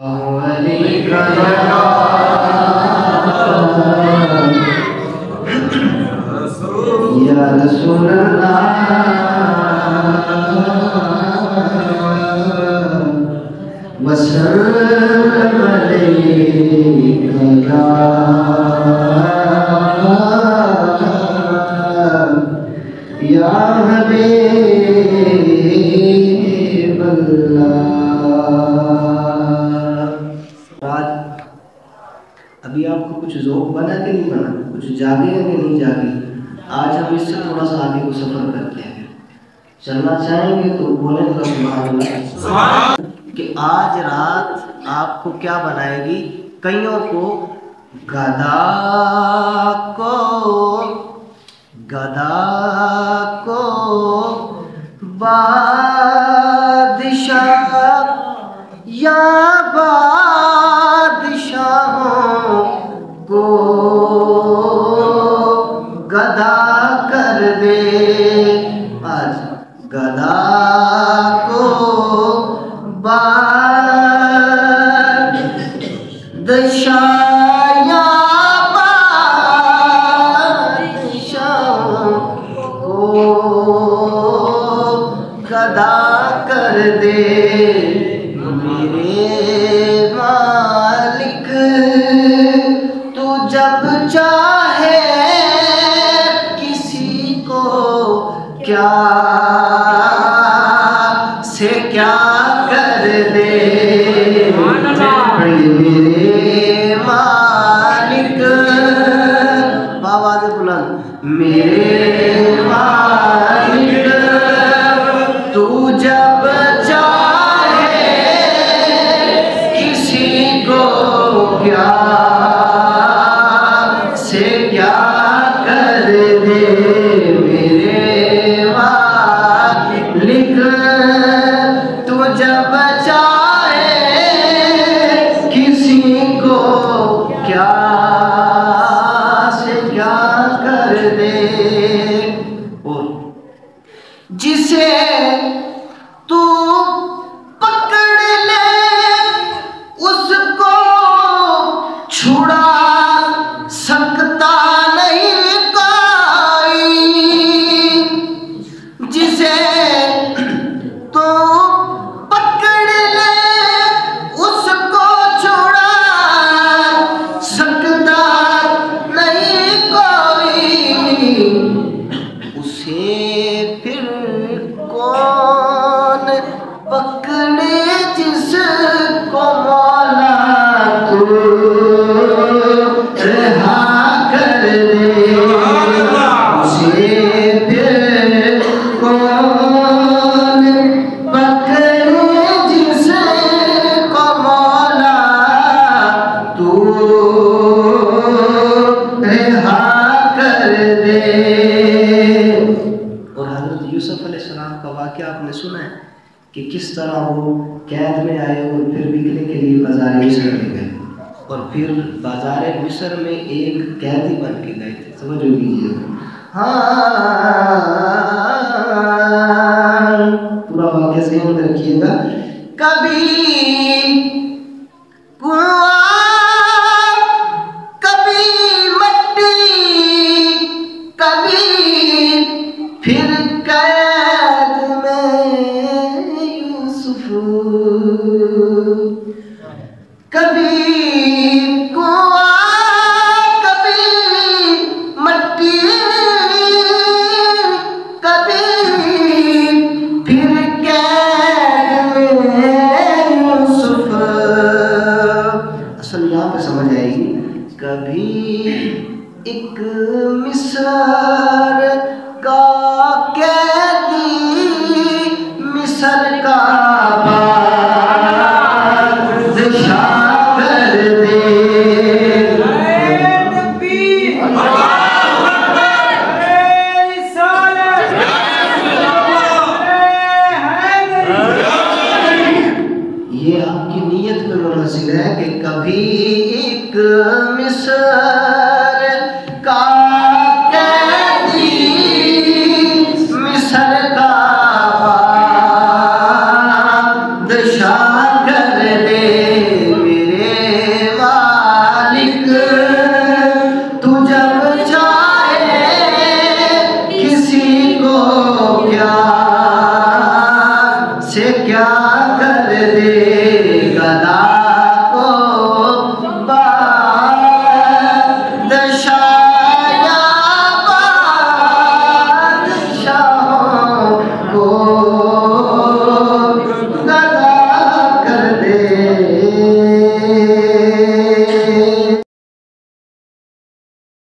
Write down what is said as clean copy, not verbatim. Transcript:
या रसूल अल्लाह वसल्लम अलैका या हबीब अल्लाह। अभी आपको कुछ ज़ौक़ बना कि नहीं बना, कुछ जागे या कि नहीं जागे? आज हम इससे थोड़ा सा आगे को सफ़र करते हैं, चलना चाहेंगे तो बोले तो कि आज रात आपको क्या बनाएगी? कईयों को गदा को बादशाह या बादशाहों को गदा कर दे। आज गदा को बादशाह या बादशाहों को गदा कर दे। मेरे मालिक तू जब चाहे किसी को क्या से क्या कर दे। मेरे मालिक आवाज़ बुलंद, मेरे मालिक तू जब चाहे किसी को क्या से क्या कर दे। मेरे मालिक तू जब चाहे किसी को क्या से क्या कर दे। और जिसे तू पकड़ ले उसको छुड़ा सकता नहीं कोई। जिसे तू पकड़ ले उसको छुड़ा सकता नहीं कोई। उसे फिर कौन पकड़े जिसको मौला तू रहा कर दे। उसे फिर कौन पकड़े जिसको मौला तू रहा कर दे। और हज़रत यूसुफ अलैहिस्सलाम का वाक़या आपने सुना है कि किस तरह वो कैद में आए और फिर बिकने के लिए बाज़ार मिस्र में गए, और फिर बाज़ार मिस्र में एक कैदी बन के गए थे। समझ लीजिएगा। हाँ, पूरा वाक़या ज़हन में रखिएगा। कभी कभी मट्टी कभी फिर कैद में यूसुफ। कभी कभी मट्टी कभी फिर कैद में यूसुफ। असल यहाँ पे समझ आएगी। कभी एक मिस्र का कैदी मिस्र का बादशाह कर दे। ये आपकी नीयत पे मुनहसिर है कि कभी एक मिस्र